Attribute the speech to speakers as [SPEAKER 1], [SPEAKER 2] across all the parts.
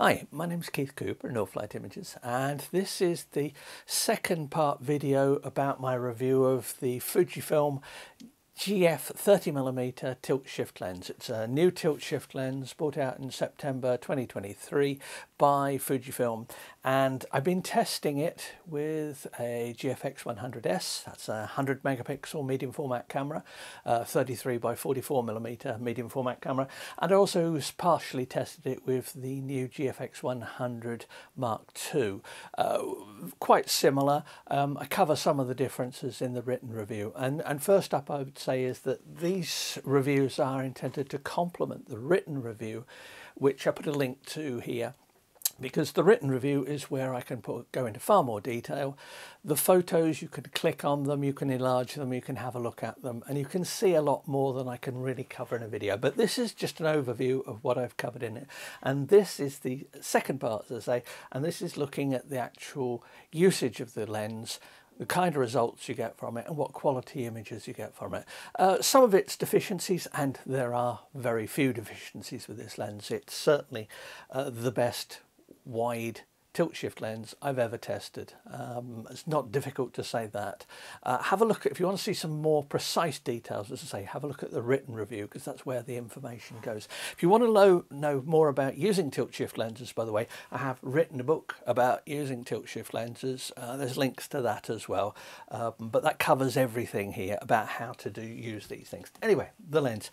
[SPEAKER 1] Hi, my name is Keith Cooper in All Flight Images, and this is the second part video about my review of the Fujifilm GF 30mm tilt shift lens. It's a new tilt shift lens brought out in September 2023 by Fujifilm, and I've been testing it with a GFX100S. That's a 100 megapixel medium format camera, 33 by 44mm medium format camera, and I also partially tested it with the new GFX100 Mark II. Quite similar. I cover some of the differences in the written review, and first up I would say is that these reviews are intended to complement the written review, which I put a link to here, because the written review is where I can go into far more detail. The photos, you can click on them, you can enlarge them, you can have a look at them, and you can see a lot more than I can really cover in a video. But this is just an overview of what I've covered in it. And this is the second part, as I say, and this is looking at the actual usage of the lens, the kind of results you get from it, and what quality images you get from it. Some of its deficiencies, and there are very few deficiencies with this lens. It's certainly the best wide tilt shift lens I've ever tested. It's not difficult to say that. Have a look at, if you want to see some more precise details, as I say, have a look at the written review, because that's where the information goes. If you want to know more about using tilt shift lenses, by the way, I have written a book about using tilt shift lenses. There's links to that as well, but that covers everything here about how to use these things. Anyway, the lens.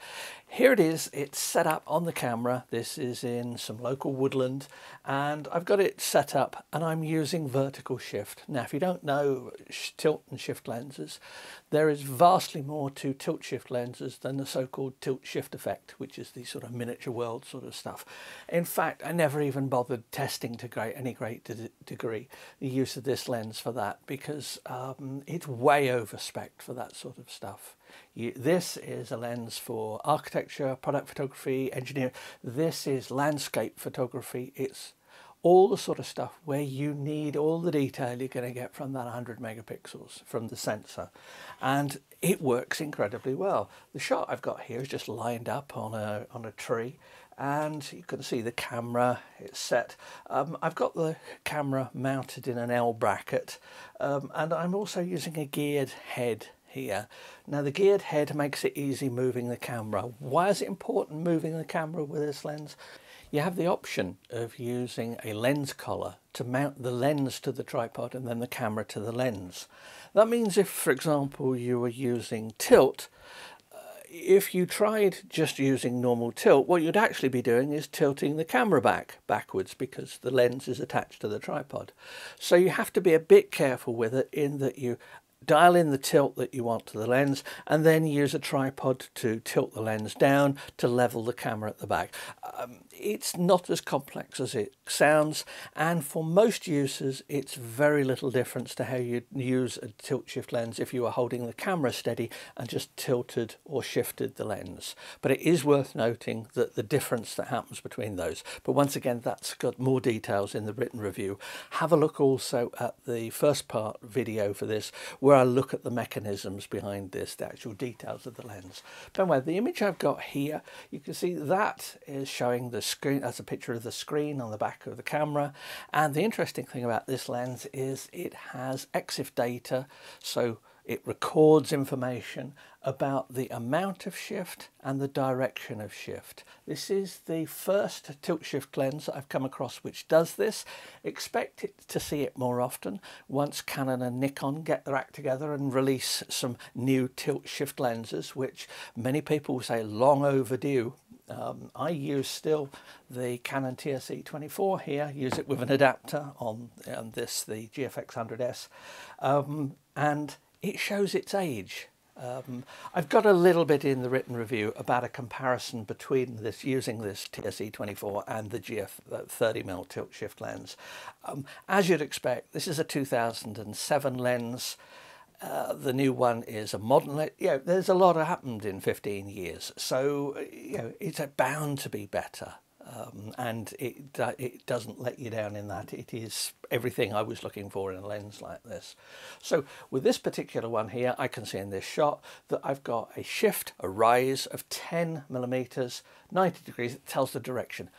[SPEAKER 1] Here it is. It's set up on the camera. This is in some local woodland, and I've got it set up and I'm using vertical shift. Now, if you don't know tilt and shift lenses, there is vastly more to tilt shift lenses than the so-called tilt shift effect, which is the sort of miniature world sort of stuff. In fact, I never even bothered testing to any great degree the use of this lens for that, because it's way over spec for that sort of stuff. This is a lens for architecture, product photography, engineering. This is landscape photography. It's all the sort of stuff where you need all the detail you're going to get from that 100 megapixels from the sensor, and it works incredibly well. The shot I've got here is just lined up on a tree, and you can see the camera. It's set. I've got the camera mounted in an L bracket, and I'm also using a geared head here. Now, the geared head makes it easy moving the camera. Why is it important moving the camera with this lens? You have the option of using a lens collar to mount the lens to the tripod and then the camera to the lens. That means if, for example, you were using tilt, if you tried just using normal tilt, what you'd actually be doing is tilting the camera backwards, because the lens is attached to the tripod. So you have to be a bit careful with it, in that you dial in the tilt that you want to the lens, and then use a tripod to tilt the lens down to level the camera at the back. It's not as complex as it sounds, and for most users it's very little difference to how you'd use a tilt shift lens if you were holding the camera steady and just tilted or shifted the lens. But it is worth noting that the difference that happens between those. But once again, that's got more details in the written review. Have a look also at the first part video for this, where I look at the mechanisms behind this, the actual details of the lens. But anyway, the image I've got here, you can see that is showing the screen. That's a picture of the screen on the back of the camera. And the interesting thing about this lens is it has EXIF data, so it records information about the amount of shift and the direction of shift. This is the first tilt shift lens that I've come across which does this. Expect to see it more often once Canon and Nikon get their act together and release some new tilt shift lenses, which many people say long overdue. I use still the Canon TSE-24 here, use it with an adapter on this, the GFX100S, and it shows its age. I've got a little bit in the written review about a comparison between this, using this TSE-24 and the GF 30mm tilt shift lens. As you'd expect, this is a 2007 lens. The new one is a modern. There's a lot that happened in 15 years, so it's bound to be better. And it doesn't let you down in that. It is everything I was looking for in a lens like this. So with this particular one here, I can see in this shot that I've got a shift, a rise of 10 millimeters, 90 degrees. It tells the direction.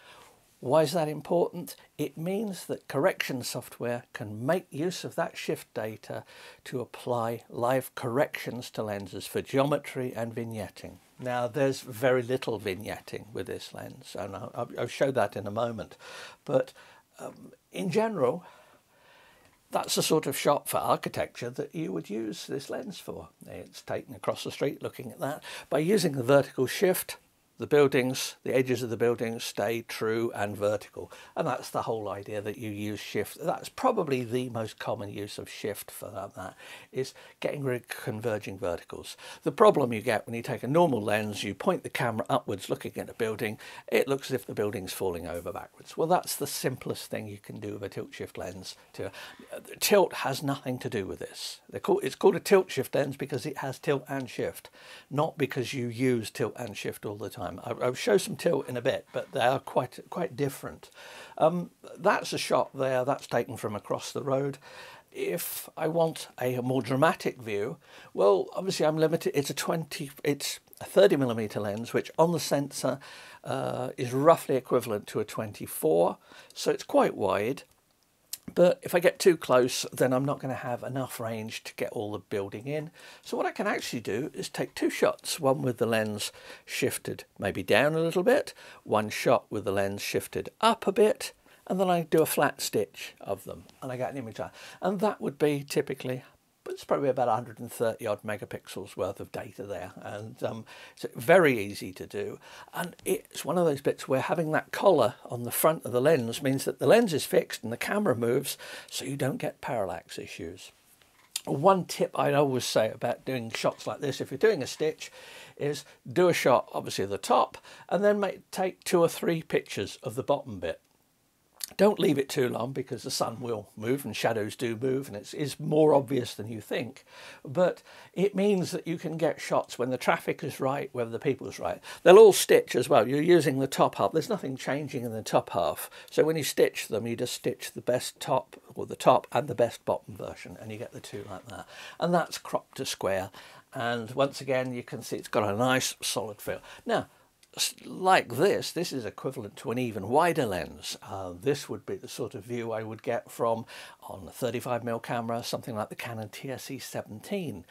[SPEAKER 1] Why is that important? It means that correction software can make use of that shift data to apply live corrections to lenses for geometry and vignetting. Now, there's very little vignetting with this lens, and I'll show that in a moment. But in general, that's the sort of shot for architecture that you would use this lens for. It's taken across the street looking at that. By using the vertical shift, the buildings, the edges of the buildings stay true and vertical. And that's the whole idea, that you use shift. That's probably the most common use of shift for that, is getting rid of converging verticals. The problem you get when you take a normal lens, you point the camera upwards looking at a building, it looks as if the building's falling over backwards. Well, that's the simplest thing you can do with a tilt shift lens. Tilt has nothing to do with this. It's called a tilt shift lens because it has tilt and shift, not because you use tilt and shift all the time. I'll show some tilt in a bit, but they are quite different. That's a shot there, that's taken from across the road. If I want a more dramatic view, well, obviously I'm limited. It's a 30mm lens, which on the sensor is roughly equivalent to a 24, so it's quite wide. But if I get too close, then I'm not going to have enough range to get all the building in. So what I can actually do is take two shots, one with the lens shifted maybe down a little bit, one shot with the lens shifted up a bit, and then I do a flat stitch of them, and I get an image. And that would be typically, it's probably about 130 odd megapixels worth of data there, and it's very easy to do. And it's one of those bits where having that collar on the front of the lens means that the lens is fixed and the camera moves, so you don't get parallax issues. One tip I'd always say about doing shots like this, if you're doing a stitch, is do a shot obviously of the top, and then take 2 or 3 pictures of the bottom bit. Don't leave it too long because the sun will move and shadows do move, and it's more obvious than you think. But it means that you can get shots when the traffic is right, whether the people's right. They'll all stitch as well. You're using the top half. There's nothing changing in the top half. So when you stitch them, you just stitch the best top, or the top and the best bottom version, and you get the two like that. And that's cropped to square. And once again, you can see it's got a nice solid feel. Now, like this is equivalent to an even wider lens. This would be the sort of view I would get from on a 35mm camera, something like the Canon TSE-17,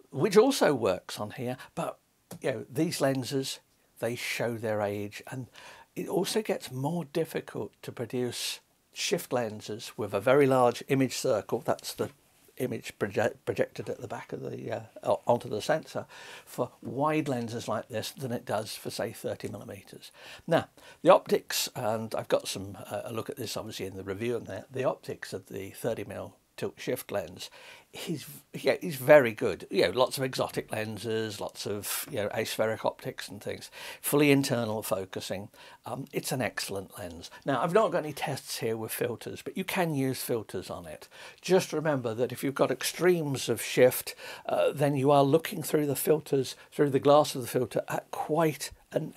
[SPEAKER 1] which also works on here. But you know, these lenses, they show their age, and it also gets more difficult to produce shift lenses with a very large image circle. That's the image projected at the back of the onto the sensor for wide lenses like this than it does for, say, 30mm. Now, the optics, and I've got some a look at this obviously in the review, and the optics of the 30mm tilt shift lens is very good. You know, lots of exotic lenses, lots of aspheric optics and things, fully internal focusing. It's an excellent lens. Now, I've not got any tests here with filters, but you can use filters on it. Just remember that if you've got extremes of shift, then you are looking through the filters, through the glass of the filter, at quite an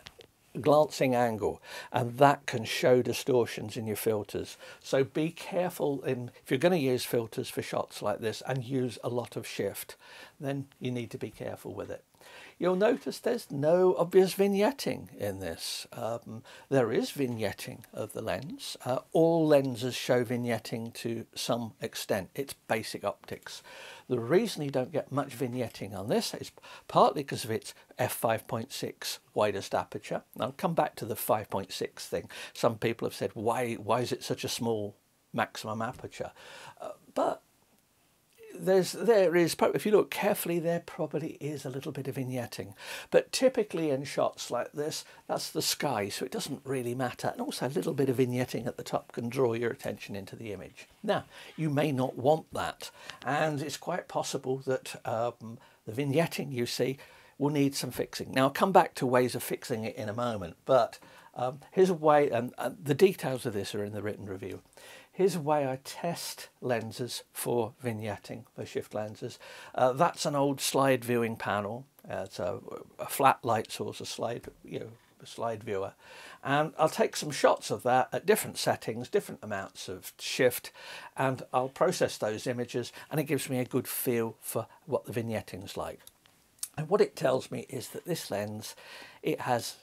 [SPEAKER 1] glancing angle, and that can show distortions in your filters. So be careful if you're going to use filters for shots like this and use a lot of shift, then you need to be careful with it. You'll notice there's no obvious vignetting in this. There is vignetting of the lens. All lenses show vignetting to some extent. It's basic optics. The reason you don't get much vignetting on this is partly because of its f5.6 widest aperture. I'll come back to the 5.6 thing. Some people have said, why is it such a small maximum aperture? But there is, if you look carefully, there probably is a little bit of vignetting. But typically in shots like this, that's the sky, so it doesn't really matter. And also a little bit of vignetting at the top can draw your attention into the image. Now, you may not want that, and it's quite possible that the vignetting you see will need some fixing. Now, I'll come back to ways of fixing it in a moment, but here's a way, and the details of this are in the written review. Here's a way I test lenses for vignetting, for shift lenses. That's an old slide viewing panel. It's a flat light source, a slide viewer. And I'll take some shots of that at different settings, different amounts of shift, and I'll process those images, and it gives me a good feel for what the vignetting's like. And what it tells me is that this lens, it has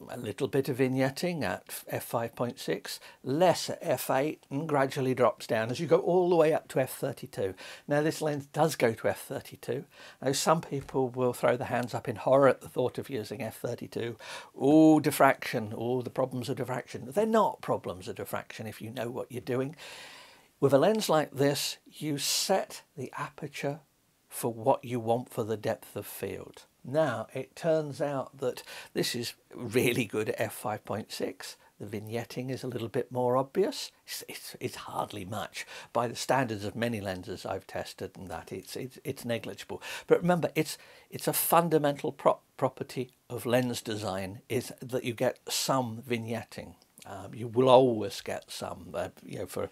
[SPEAKER 1] a little bit of vignetting at f5.6, less at f8, and gradually drops down as you go all the way up to f32. Now this lens does go to f32. Now some people will throw their hands up in horror at the thought of using f32. Oh, diffraction, oh, the problems of diffraction. They're not problems of diffraction if you know what you're doing. With a lens like this, you set the aperture for what you want for the depth of field. Now, it turns out that this is really good at f5.6. The vignetting is a little bit more obvious. It's hardly much. By the standards of many lenses I've tested and that, it's negligible. But remember, it's a fundamental property of lens design is that you get some vignetting. You will always get some, you know, for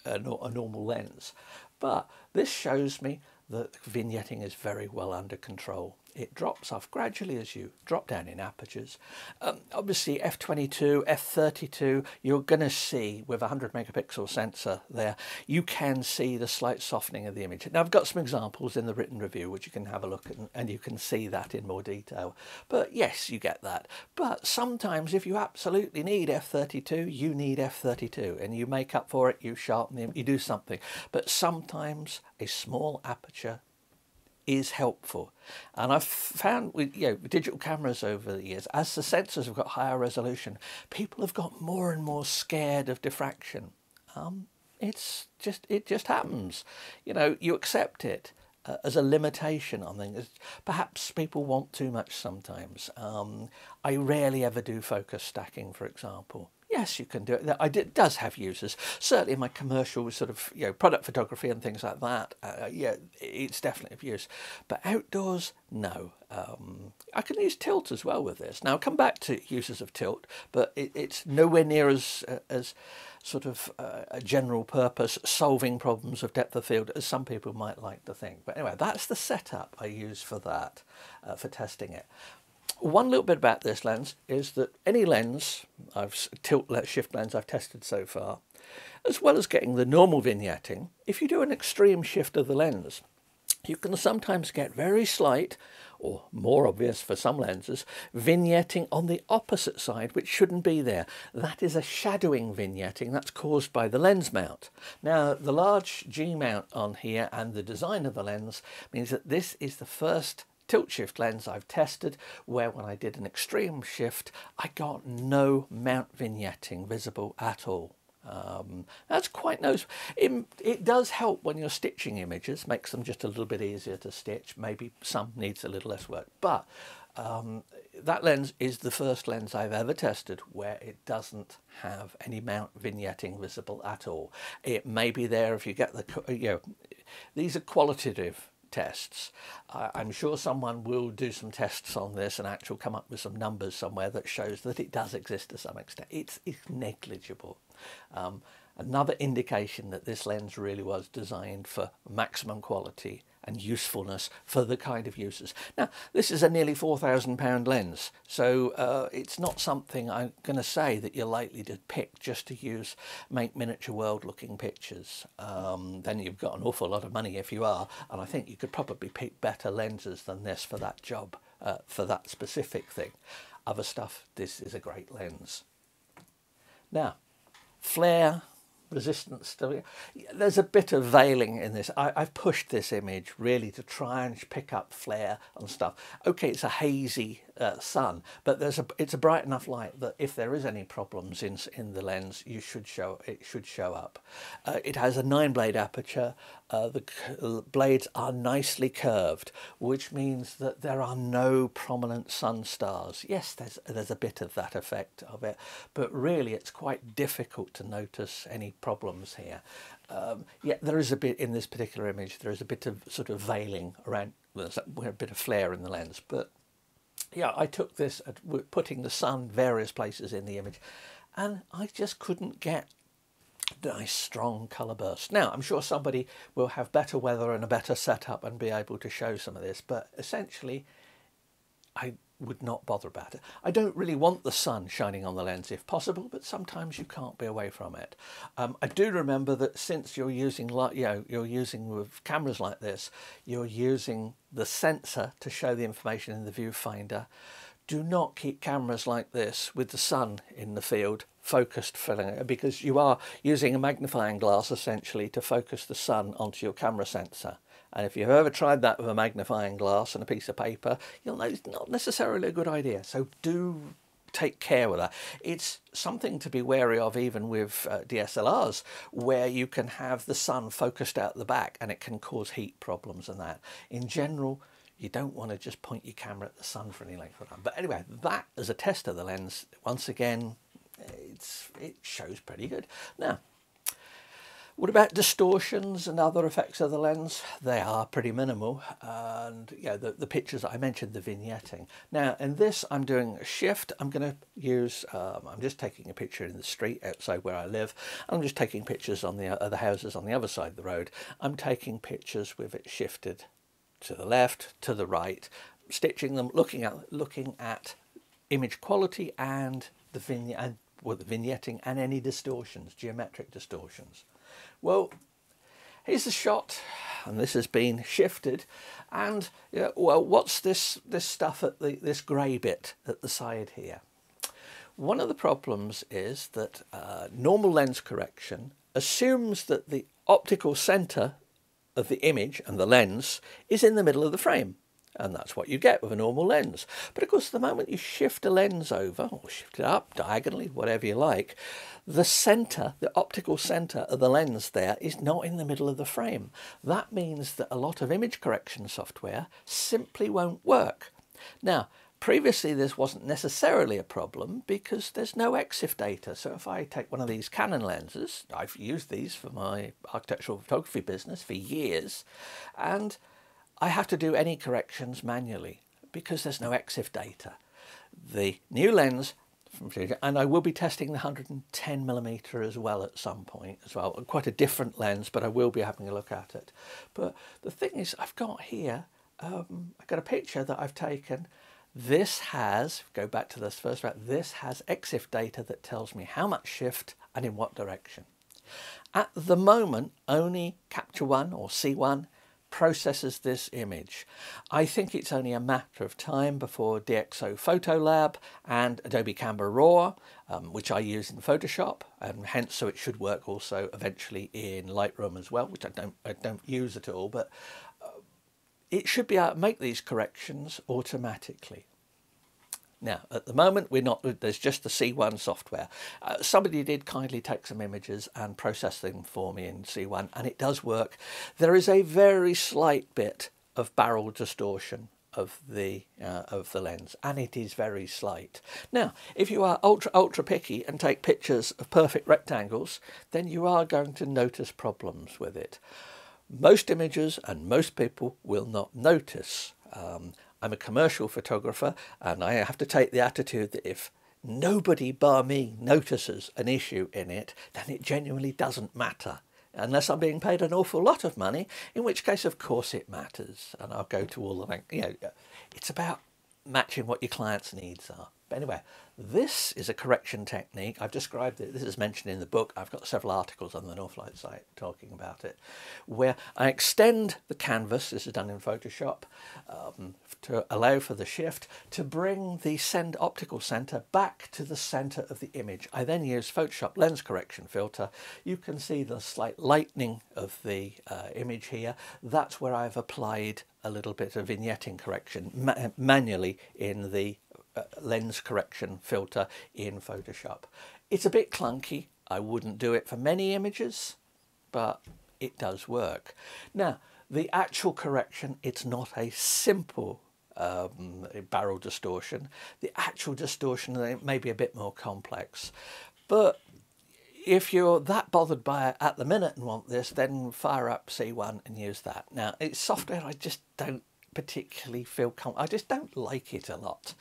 [SPEAKER 1] a normal lens. But this shows me that vignetting is very well under control. It drops off gradually as you drop down in apertures. Obviously f22, f32, you're going to see with a 100 megapixel sensor there, you can see the slight softening of the image. Now I've got some examples in the written review which you can have a look at and you can see that in more detail. But yes, you get that. But sometimes if you absolutely need f32, you need f32 and you make up for it, you sharpen them, you do something. But sometimes a small aperture is helpful, and I've found with digital cameras over the years, as the sensors have got higher resolution, people have got more and more scared of diffraction. It just happens. You know, you accept it as a limitation on things. Perhaps people want too much sometimes. I rarely ever do focus stacking, for example. Yes, you can do it. It does have uses. Certainly in my commercial sort of product photography and things like that. Yeah, it's definitely of use. But outdoors, no. I can use tilt as well with this. Now I'll come back to uses of tilt, but it's nowhere near as sort of a general purpose solving problems of depth of field as some people might like to think. But anyway, that's the setup I use for that, for testing it. One little bit about this lens is that any lens, shift lens I've tested so far, as well as getting the normal vignetting, if you do an extreme shift of the lens, you can sometimes get very slight, or more obvious for some lenses, vignetting on the opposite side, which shouldn't be there. That is a shadowing vignetting that's caused by the lens mount. Now, the large G mount on here and the design of the lens means that this is the first tilt shift lens I've tested where when I did an extreme shift I got no mount vignetting visible at all. That's quite noticeable. It does help when you're stitching images, makes them just a little bit easier to stitch. Maybe some needs a little less work, but that lens is the first lens I've ever tested where it doesn't have any mount vignetting visible at all. It may be there if you get the, these are qualitative tests. I'm sure someone will do some tests on this and actually come up with some numbers somewhere that shows that it does exist to some extent. It's negligible. Another indication that this lens really was designed for maximum quality and usefulness for the kind of uses. Now, this is a nearly £4,000 lens, so it's not something I'm going to say that you're likely to pick just to make miniature world-looking pictures. Then you've got an awful lot of money if you are, and I think you could probably pick better lenses than this for that job, for that specific thing. Other stuff, this is a great lens. Now, flare, resistance, there's a bit of veiling in this. I've pushed this image really to try and pick up flare and stuff. Okay, it's a hazy sun, but it's a bright enough light that if there is any problems in the lens, it should show up. It has a 9-blade aperture. The blades are nicely curved, which means that there are no prominent sun stars. Yes, there's a bit of that effect of it, but really it's quite difficult to notice any problems here. Yeah, there is a bit in this particular image. There is a bit of sort of veiling around, there's a bit of flare in the lens, but yeah, I took this at putting the sun various places in the image, and I just couldn't get nice strong colour bursts. Now, I'm sure somebody will have better weather and a better setup and be able to show some of this, but essentially I would not bother about it. I don't really want the sun shining on the lens if possible, but sometimes you can't be away from it. I do remember that since you're using, you're using with cameras like this, you're using the sensor to show the information in the viewfinder. do not keep cameras like this with the sun in the field focused, because you are using a magnifying glass essentially to focus the sun onto your camera sensor. And if you've ever tried that with a magnifying glass and a piece of paper, you'll know it's not necessarily a good idea. So do take care with that. It's something to be wary of even with DSLRs, where you can have the sun focused out the back and it can cause heat problems and that. In general, you don't want to just point your camera at the sun for any length of time. But anyway, that as a test of the lens, once again, it shows pretty good. Now, what about distortions and other effects of the lens? They are pretty minimal, and yeah, the pictures that I mentioned, the vignetting. Now in this I'm doing a shift. I'm going to use, I'm just taking a picture in the street outside where I live. I'm just taking pictures on the other houses on the other side of the road. I'm taking pictures with it shifted to the left, to the right, stitching them, looking at image quality and the vignetting and any distortions, geometric distortions. Well, here's the shot, and this has been shifted, and well, what's this stuff at this grey bit at the side here? One of the problems is that normal lens correction assumes that the optical centre of the image and the lens is in the middle of the frame. And that's what you get with a normal lens. But of course, the moment you shift a lens over, or shift it up diagonally, whatever you like, the centre, the optical centre of the lens there is not in the middle of the frame. That means that a lot of image correction software simply won't work. Now, previously this wasn't necessarily a problem because there's no EXIF data. So if I take one of these Canon lenses, I've used these for my architectural photography business for years, and I have to do any corrections manually because there's no EXIF data. The new lens from Fuji, and I will be testing the 110mm as well at some point as well. Quite a different lens, but I will be having a look at it. But the thing is, I've got here, I've got a picture that I've taken. This has, go back to this first round, this has EXIF data that tells me how much shift and in what direction. At the moment, only Capture One or C1 processes this image. I think it's only a matter of time before DxO Photolab and Adobe Camera Raw, which I use in Photoshop, and hence so it should work also eventually in Lightroom as well, which I don't use at all, but it should be able to make these corrections automatically. Now, at the moment, there's just the C1 software. Somebody did kindly take some images and process them for me in C1, and it does work. There is a very slight bit of barrel distortion of the lens, and it is very slight. Now, if you are ultra picky and take pictures of perfect rectangles, then you are going to notice problems with it. Most images and most people will not notice. I'm a commercial photographer, and I have to take the attitude that if nobody bar me notices an issue in it, then it genuinely doesn't matter. Unless I'm being paid an awful lot of money, in which case, of course, it matters. And I'll go to all the, it's about matching what your client's needs are. But anyway, this is a correction technique. I've described it. This is mentioned in the book. I've got several articles on the Northlight site talking about it, where I extend the canvas. This is done in Photoshop to allow for the shift to bring the optical center back to the center of the image. I then use Photoshop lens correction filter. You can see the slight lightening of the image here. That's where I've applied a little bit of vignetting correction manually in the lens correction filter in Photoshop. It's a bit clunky. I wouldn't do it for many images, but it does work. Now, the actual correction, it's not a simple barrel distortion. The actual distortion may be a bit more complex, but if you're that bothered by it at the minute and want this, then fire up C1 and use that. Now, it's software I just don't particularly feel I just don't like it a lot.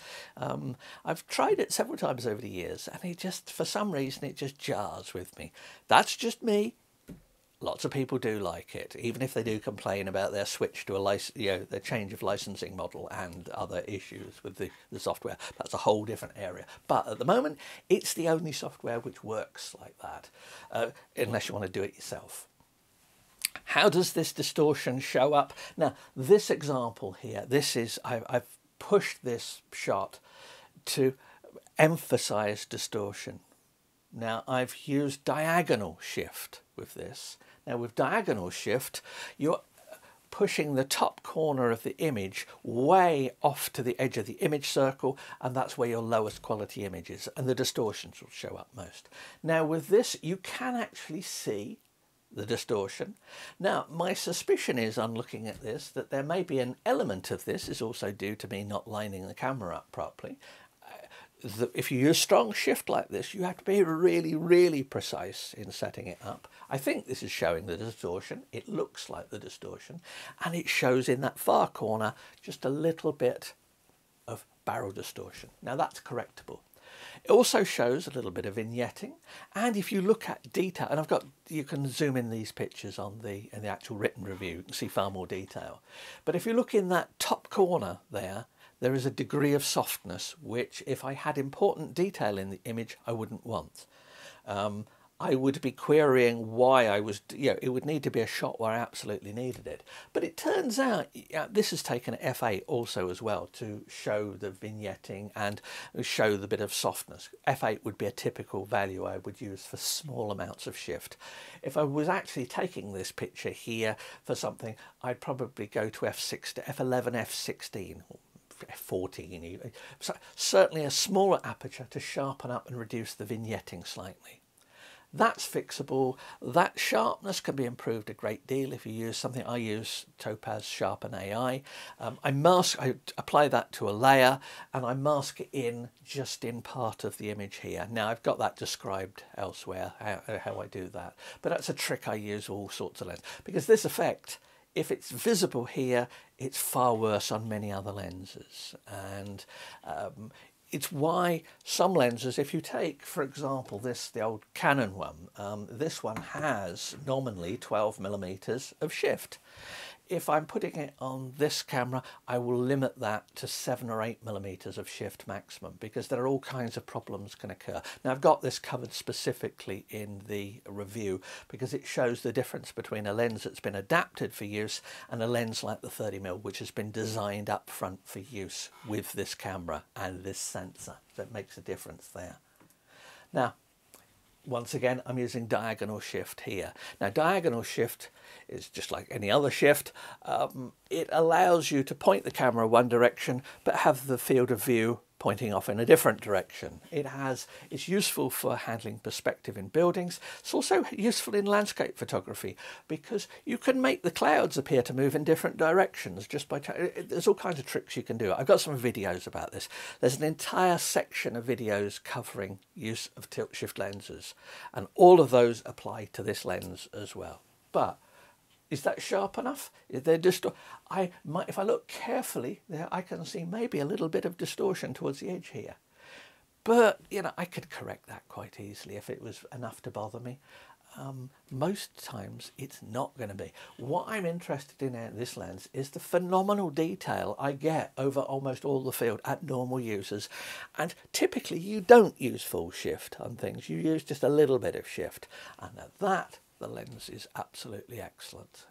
[SPEAKER 1] I've tried it several times over the years, and it just, for some reason, it just jars with me. That's just me. Lots of people do like it, even if they do complain about their switch to a their change of licensing model and other issues with the software. That's a whole different area. But at the moment, it's the only software which works like that, unless you want to do it yourself. How does this distortion show up? Now, this example here, this is, I've pushed this shot to emphasize distortion. Now I've used diagonal shift with this. Now with diagonal shift, you're pushing the top corner of the image way off to the edge of the image circle, and that's where your lowest quality image is, and the distortions will show up most. Now with this, you can actually see the distortion. Now my suspicion is, on looking at this, that there may be an element of this is also due to me not lining the camera up properly. If you use strong shift like this, you have to be really, really precise in setting it up. I think this is showing the distortion. It looks like the distortion, and it shows in that far corner just a little bit of barrel distortion. Now that's correctable. It also shows a little bit of vignetting, and if you look at detail, and you can zoom in these pictures in the actual written review, you can see far more detail. But if you look in that top corner there is a degree of softness which, if I had important detail in the image, I wouldn't want. I would be querying why I was, it would need to be a shot where I absolutely needed it. But it turns out this has taken f8 also as well to show the vignetting and show the bit of softness. f8 would be a typical value I would use for small amounts of shift. If I was actually taking this picture here for something, I'd probably go to f11, f16. F14 even. So certainly a smaller aperture to sharpen up and reduce the vignetting slightly. That's fixable. That sharpness can be improved a great deal if you use something. I use Topaz Sharpen AI. I apply that to a layer and I mask it in just in part of the image here. Now I've got that described elsewhere, how I do that. But that's a trick I use with all sorts of lenses, because this effect, if it's visible here, it's far worse on many other lenses. And it's why some lenses, if you take, for example, the old Canon one, this one has nominally 12mm of shift. If I'm putting it on this camera, I will limit that to 7 or 8mm of shift maximum, because there are all kinds of problems can occur. Now I've got this covered specifically in the review because it shows the difference between a lens that's been adapted for use and a lens like the 30mm, which has been designed up front for use with this camera and this sensor. So it makes a difference there. Now, once again, I'm using diagonal shift here. Now, diagonal shift is just like any other shift. It allows you to point the camera one direction, but have the field of view pointing off in a different direction. It's useful for handling perspective in buildings. It's also useful in landscape photography because you can make the clouds appear to move in different directions just by, there's all kinds of tricks you can do. I've got some videos about this. There's an entire section of videos covering use of tilt shift lenses, and all of those apply to this lens as well. But is that sharp enough? They're if I look carefully there, I can see maybe a little bit of distortion towards the edge here. But, I could correct that quite easily if it was enough to bother me. Most times it's not going to be. What I'm interested in this lens is the phenomenal detail I get over almost all the field at normal users. And typically you don't use full shift on things. You use just a little bit of shift. And at that, the lens is absolutely excellent.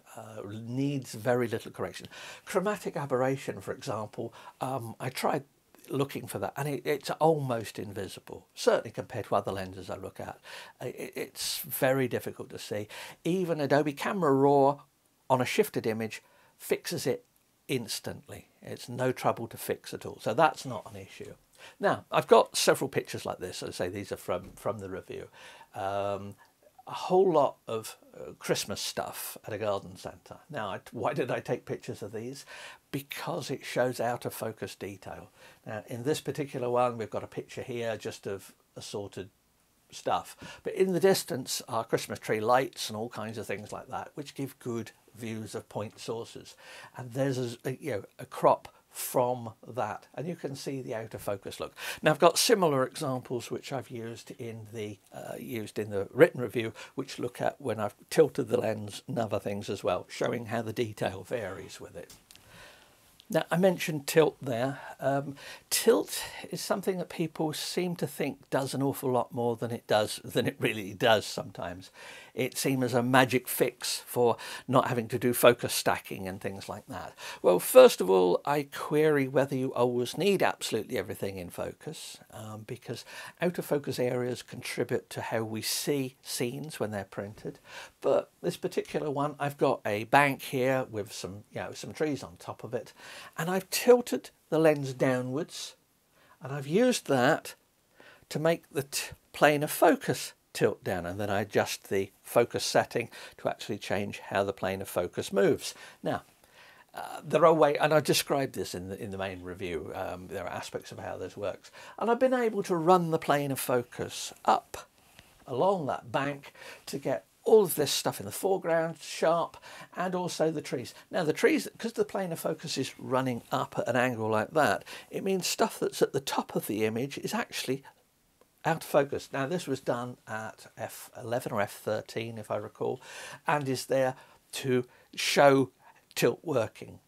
[SPEAKER 1] Needs very little correction. Chromatic aberration, for example, I tried looking for that and it's almost invisible, certainly compared to other lenses I look at. It's very difficult to see. Even Adobe Camera Raw on a shifted image fixes it instantly. It's no trouble to fix at all, so that's not an issue. Now I've got several pictures like this. As I say, these are from the review. A whole lot of Christmas stuff at a garden centre. Now, why did I take pictures of these? Because it shows out of focus detail. Now, in this particular one, we've got a picture here just of assorted stuff. But in the distance are Christmas tree lights and all kinds of things like that, which give good views of point sources. And there's a crop from that, and you can see the out of focus look. Now I've got similar examples which I've used in the written review, which look at when I've tilted the lens and other things as well, showing how the detail varies with it. Now, I mentioned tilt there. Tilt is something that people seem to think does an awful lot more than it really does sometimes. It seems as a magic fix for not having to do focus stacking and things like that. Well, first of all, I query whether you always need absolutely everything in focus, because out of focus areas contribute to how we see scenes when they're printed. But this particular one, I've got a bank here with some trees on top of it, and I've tilted the lens downwards, and I've used that to make the plane of focus tilt down, and then I adjust the focus setting to actually change how the plane of focus moves. Now, there are ways, and I described this in the main review, there are aspects of how this works, and I've been able to run the plane of focus up along that bank to get all of this stuff in the foreground sharp, and also the trees. Now the trees, because the plane of focus is running up at an angle like that, it means stuff that's at the top of the image is actually out of focus. Now this was done at f11 or f13 if I recall, and is there to show tilt working.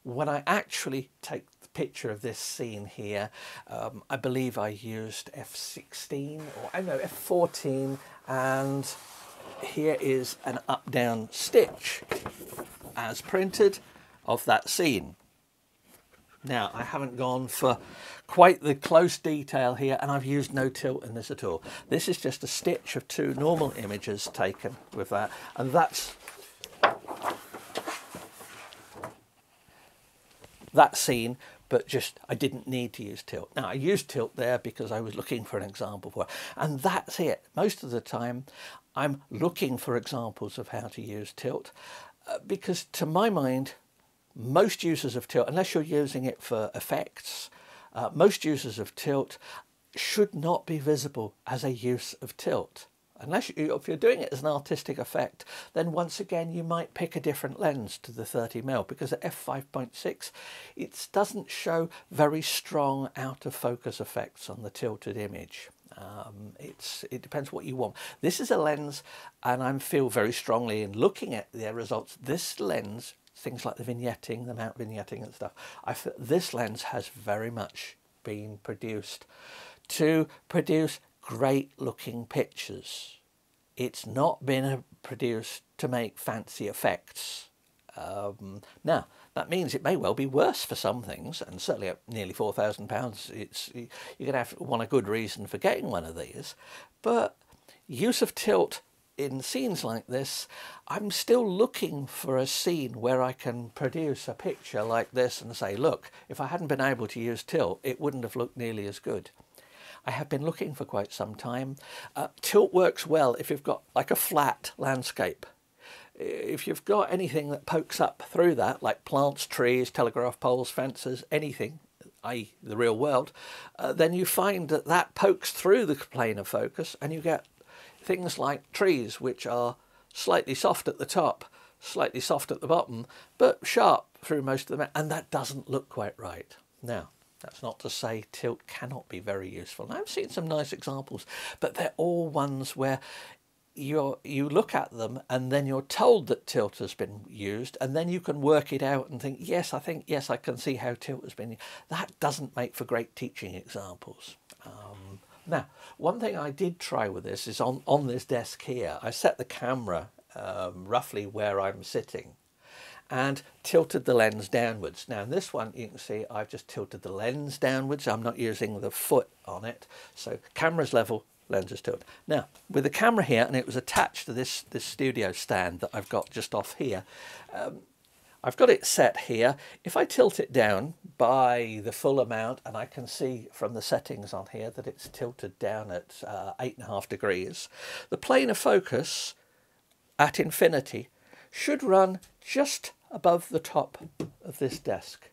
[SPEAKER 1] When I actually take the picture of this scene here, I believe I used f16 or I don't know, f14, and here is an up-down stitch as printed of that scene. Now, I haven't gone for quite the close detail here, and I've used no tilt in this at all. This is just a stitch of two normal images taken with that, and that's that scene, but just I didn't need to use tilt. Now, I used tilt there because I was looking for an example for it, and that's it. Most of the time, I'm looking for examples of how to use tilt, because to my mind, most users of tilt, unless you're using it for effects, most users of tilt should not be visible as a use of tilt. Unless if you're doing it as an artistic effect, then once again you might pick a different lens to the 30mm, because at f5.6 it doesn't show very strong out of focus effects on the tilted image. It depends what you want. This is a lens, and I feel very strongly in looking at their results, this lens, things like the vignetting, the mount vignetting and stuff, I feel this lens has very much been produced to produce great looking pictures. It's not been produced to make fancy effects. Now, that means it may well be worse for some things, and certainly at nearly £4,000, you're going to want a good reason for getting one of these. But use of tilt in scenes like this, I'm still looking for a scene where I can produce a picture like this and say, look, if I hadn't been able to use tilt, it wouldn't have looked nearly as good. I have been looking for quite some time. Tilt works well if you've got like a flat landscape. If you've got anything that pokes up through that, like plants, trees, telegraph poles, fences, anything, i.e. the real world, then you find that that pokes through the plane of focus, and you get things like trees which are slightly soft at the top, slightly soft at the bottom, but sharp through most of them, and that doesn't look quite right. Now, that's not to say tilt cannot be very useful. And I've seen some nice examples, but they're all ones where you look at them and then you're told that tilt has been used, and then you can work it out and think, yes, I can see how tilt has been used. That doesn't make for great teaching examples. Now, one thing I did try with this is on this desk here, I set the camera roughly where I'm sitting and tilted the lens downwards. Now in this one you can see I've just tilted the lens downwards. I'm not using the foot on it, so camera's level, lens is tilted. Now with the camera here, and it was attached to this studio stand that I've got just off here, I've got it set here. If I tilt it down by the full amount, and I can see from the settings on here that it's tilted down at 8.5 degrees, the plane of focus at infinity should run just above the top of this desk.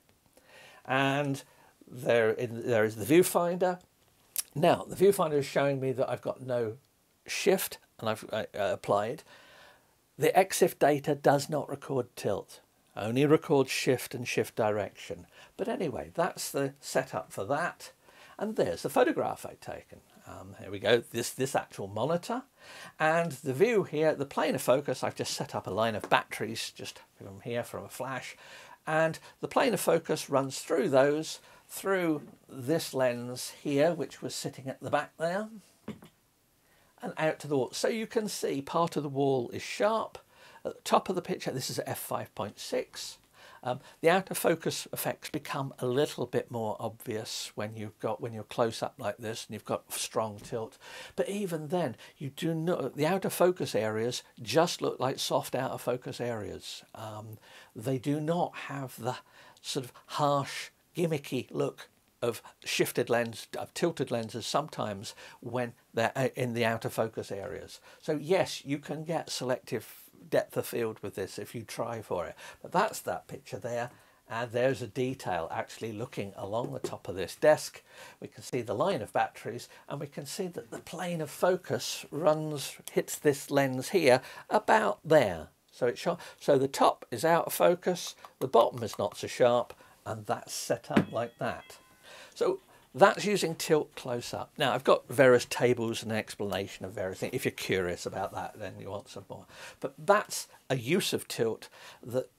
[SPEAKER 1] And there is the viewfinder. Now, the viewfinder is showing me that I've got no shift, and I've applied. The EXIF data does not record tilt, only records shift and shift direction. But anyway, that's the setup for that. And there's the photograph I'd taken. Here we go, this actual monitor. And the view here, the plane of focus, I've just set up a line of batteries just from here from a flash. And the plane of focus runs through those, through this lens here, which was sitting at the back there, and out to the wall. So you can see part of the wall is sharp. At the top of the picture, this is f5.6. The out of focus effects become a little bit more obvious when you're close up like this and you've got strong tilt. But even then, you do not, the out of focus areas just look like soft out of focus areas. They do not have the sort of harsh, gimmicky look of shifted lens, of tilted lenses sometimes when they're in the out of focus areas. So yes, you can get selective depth of field with this if you try for it. But that's that picture there, and there's a detail actually looking along the top of this desk. We can see the line of batteries, and we can see that the plane of focus hits this lens here about there. So it's sharp. So the top is out of focus, the bottom is not so sharp, and that's set up like that. So that's using tilt close up. Now I've got various tables and an explanation of various things. If you're curious about that, then you want some more. But that's a use of tilt that,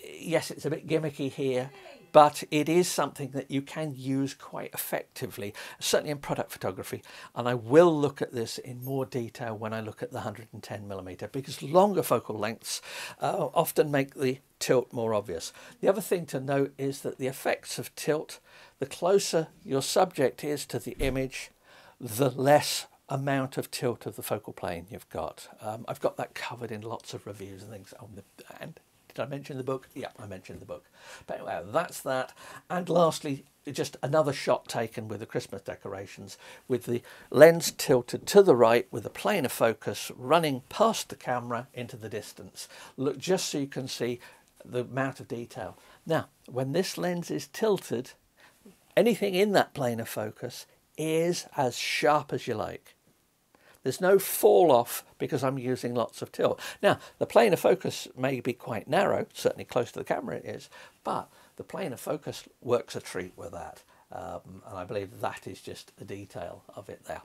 [SPEAKER 1] yes, it's a bit gimmicky here, but it is something that you can use quite effectively, certainly in product photography. And I will look at this in more detail when I look at the 110mm, because longer focal lengths often make the tilt more obvious. The other thing to note is that the effects of tilt, the closer your subject is to the image, the less amount of tilt of the focal plane you've got. I've got that covered in lots of reviews and things. And did I mention the book? Yeah, I mentioned the book. But anyway, that's that. And lastly, just another shot taken with the Christmas decorations, with the lens tilted to the right, with the plane of focus running past the camera into the distance. Look, just so you can see the amount of detail. Now, when this lens is tilted, anything in that plane of focus is as sharp as you like. There's no fall off because I'm using lots of tilt. Now, the plane of focus may be quite narrow, certainly close to the camera it is, but the plane of focus works a treat with that. And I believe that is just a detail of it there.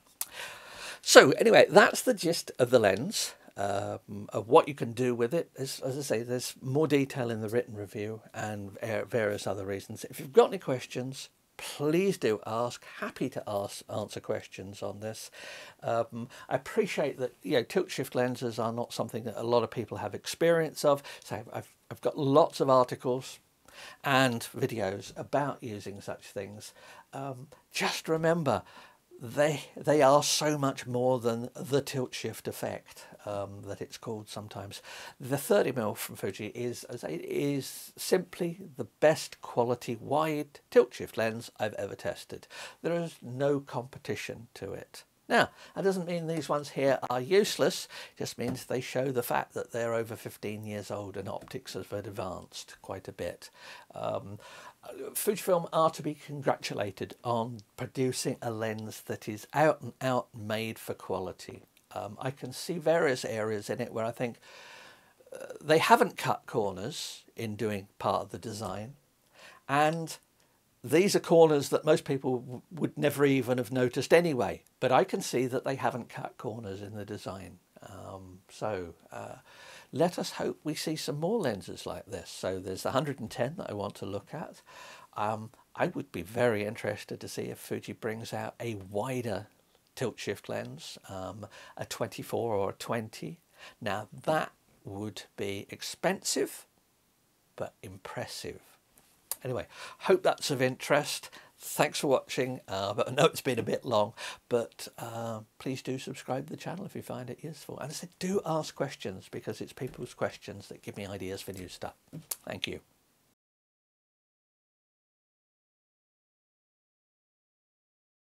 [SPEAKER 1] So anyway, that's the gist of the lens, of what you can do with it. As I say, there's more detail in the written review and various other reasons. If you've got any questions, please do ask. Happy to answer questions on this. I appreciate that tilt shift lenses are not something that a lot of people have experience of. So I've got lots of articles and videos about using such things. Just remember, they are so much more than the tilt shift effect that it's called sometimes. The 30mm from Fuji is simply the best quality wide tilt shift lens I've ever tested. There is no competition to it. Now, that doesn't mean these ones here are useless. It just means they show the fact that they're over 15 years old and optics have advanced quite a bit. Fujifilm are to be congratulated on producing a lens that is out and out made for quality. I can see various areas in it where I think they haven't cut corners in doing part of the design, and these are corners that most people would never even have noticed anyway, but I can see that they haven't cut corners in the design. Let us hope we see some more lenses like this. So there's the 110 that I want to look at. I would be very interested to see if Fuji brings out a wider tilt shift lens, a 24 or a 20. Now that would be expensive, but impressive. Anyway, hope that's of interest. Thanks for watching, but I know it's been a bit long, but please do subscribe to the channel if you find it useful. And I said, do ask questions, because it's people's questions that give me ideas for new stuff. Thank you.